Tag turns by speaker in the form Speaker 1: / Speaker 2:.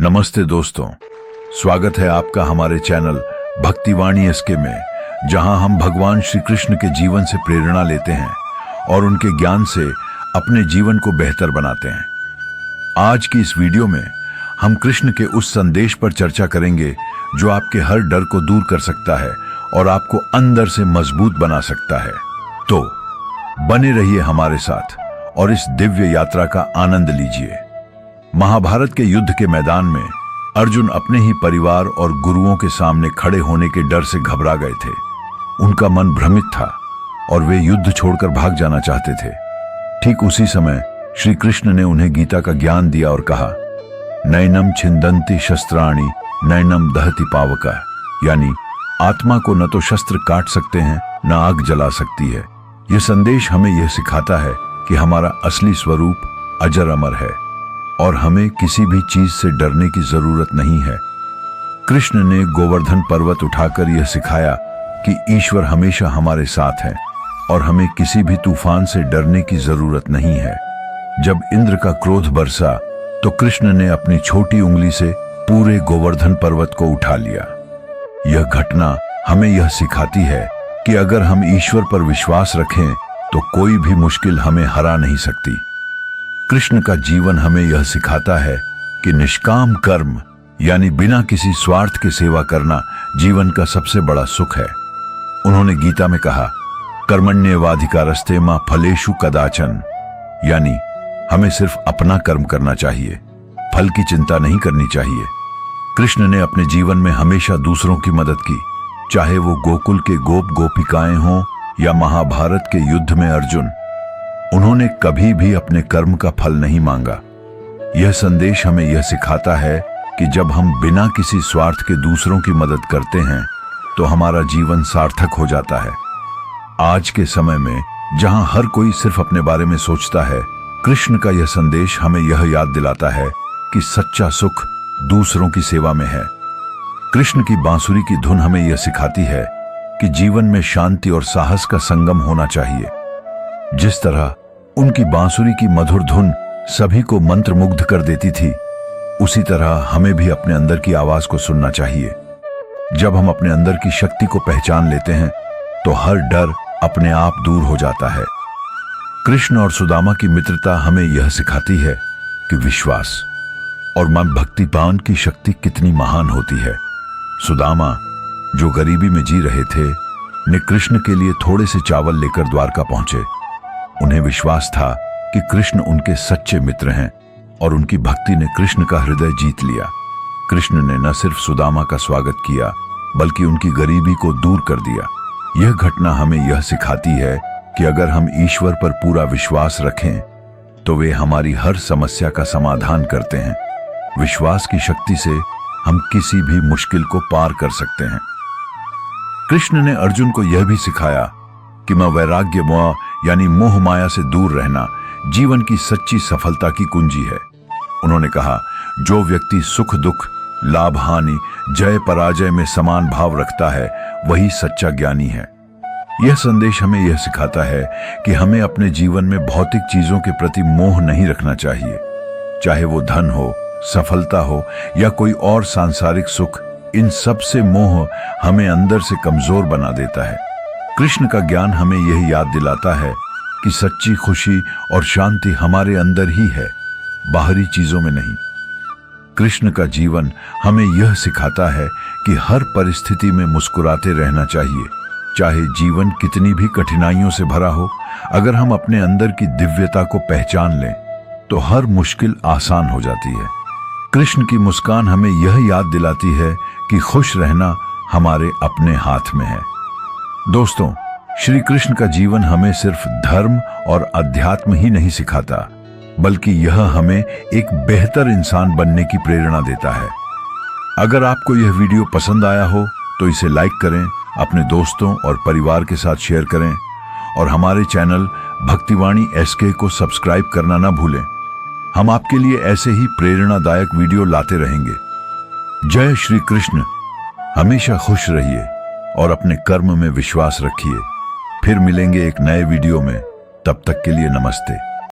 Speaker 1: नमस्ते दोस्तों, स्वागत है आपका हमारे चैनल भक्तिवाणी एसके में, जहां हम भगवान श्री कृष्ण के जीवन से प्रेरणा लेते हैं और उनके ज्ञान से अपने जीवन को बेहतर बनाते हैं। आज की इस वीडियो में हम कृष्ण के उस संदेश पर चर्चा करेंगे जो आपके हर डर को दूर कर सकता है और आपको अंदर से मजबूत बना सकता है। तो बने रहिए हमारे साथ और इस दिव्य यात्रा का आनंद लीजिए। महाभारत के युद्ध के मैदान में अर्जुन अपने ही परिवार और गुरुओं के सामने खड़े होने के डर से घबरा गए थे। उनका मन भ्रमित था और वे युद्ध छोड़कर भाग जाना चाहते थे। ठीक उसी समय श्री कृष्ण ने उन्हें गीता का ज्ञान दिया और कहा, नैनम छिंदंती शस्त्राणि नैनम दहति पावका, यानी आत्मा को न तो शस्त्र काट सकते हैं न आग जला सकती है। यह संदेश हमें यह सिखाता है कि हमारा असली स्वरूप अजर अमर है और हमें किसी भी चीज से डरने की जरूरत नहीं है। कृष्ण ने गोवर्धन पर्वत उठाकर यह सिखाया कि ईश्वर हमेशा हमारे साथ है और हमें किसी भी तूफान से डरने की जरूरत नहीं है। जब इंद्र का क्रोध बरसा तो कृष्ण ने अपनी छोटी उंगली से पूरे गोवर्धन पर्वत को उठा लिया। यह घटना हमें यह सिखाती है कि अगर हम ईश्वर पर विश्वास रखें तो कोई भी मुश्किल हमें हरा नहीं सकती। कृष्ण का जीवन हमें यह सिखाता है कि निष्काम कर्म यानी बिना किसी स्वार्थ के सेवा करना जीवन का सबसे बड़ा सुख है। उन्होंने गीता में कहा, कर्मण्येवाधिकारस्ते मा फलेषु कदाचन, यानी हमें सिर्फ अपना कर्म करना चाहिए, फल की चिंता नहीं करनी चाहिए। कृष्ण ने अपने जीवन में हमेशा दूसरों की मदद की, चाहे वो गोकुल के गोप गोपिकाएं हों या महाभारत के युद्ध में अर्जुन। उन्होंने कभी भी अपने कर्म का फल नहीं मांगा। यह संदेश हमें यह सिखाता है कि जब हम बिना किसी स्वार्थ के दूसरों की मदद करते हैं तो हमारा जीवन सार्थक हो जाता है। आज के समय में जहां हर कोई सिर्फ अपने बारे में सोचता है, कृष्ण का यह संदेश हमें यह याद दिलाता है कि सच्चा सुख दूसरों की सेवा में है। कृष्ण की बांसुरी की धुन हमें यह सिखाती है कि जीवन में शांति और साहस का संगम होना चाहिए। जिस तरह उनकी बांसुरी की मधुर धुन सभी को मंत्रमुग्ध कर देती थी, उसी तरह हमें भी अपने अंदर की आवाज को सुनना चाहिए। जब हम अपने अंदर की शक्ति को पहचान लेते हैं तो हर डर अपने आप दूर हो जाता है। कृष्ण और सुदामा की मित्रता हमें यह सिखाती है कि विश्वास और मन भक्तिपान की शक्ति कितनी महान होती है। सुदामा, जो गरीबी में जी रहे थे, ने कृष्ण के लिए थोड़े से चावल लेकर द्वारका पहुंचे। उन्हें विश्वास था कि कृष्ण उनके सच्चे मित्र हैं और उनकी भक्ति ने कृष्ण का हृदय जीत लिया। कृष्ण ने न सिर्फ सुदामा का स्वागत किया बल्कि उनकी गरीबी को दूर कर दिया। यह घटना हमें यह सिखाती है कि अगर हम ईश्वर पर पूरा विश्वास रखें तो वे हमारी हर समस्या का समाधान करते हैं। विश्वास की शक्ति से हम किसी भी मुश्किल को पार कर सकते हैं। कृष्ण ने अर्जुन को यह भी सिखाया कि मैं वैराग्य मोह यानी मोह माया से दूर रहना जीवन की सच्ची सफलता की कुंजी है। उन्होंने कहा, जो व्यक्ति सुख दुख, लाभ हानि, जय पराजय में समान भाव रखता है वही सच्चा ज्ञानी है। यह संदेश हमें यह सिखाता है कि हमें अपने जीवन में भौतिक चीजों के प्रति मोह नहीं रखना चाहिए, चाहे वो धन हो, सफलता हो या कोई और सांसारिक सुख। इन सब से मोह हमें अंदर से कमजोर बना देता है। कृष्ण का ज्ञान हमें यह याद दिलाता है कि सच्ची खुशी और शांति हमारे अंदर ही है, बाहरी चीजों में नहीं। कृष्ण का जीवन हमें यह सिखाता है कि हर परिस्थिति में मुस्कुराते रहना चाहिए, चाहे जीवन कितनी भी कठिनाइयों से भरा हो। अगर हम अपने अंदर की दिव्यता को पहचान लें तो हर मुश्किल आसान हो जाती है। कृष्ण की मुस्कान हमें यह याद दिलाती है कि खुश रहना हमारे अपने हाथ में है। दोस्तों, श्री कृष्ण का जीवन हमें सिर्फ धर्म और अध्यात्म ही नहीं सिखाता, बल्कि यह हमें एक बेहतर इंसान बनने की प्रेरणा देता है। अगर आपको यह वीडियो पसंद आया हो तो इसे लाइक करें, अपने दोस्तों और परिवार के साथ शेयर करें और हमारे चैनल भक्तिवाणी एसके को सब्सक्राइब करना ना भूलें। हम आपके लिए ऐसे ही प्रेरणादायक वीडियो लाते रहेंगे। जय श्री कृष्ण। हमेशा खुश रहिए और अपने कर्म में विश्वास रखिए। फिर मिलेंगे एक नए वीडियो में, तब तक के लिए नमस्ते।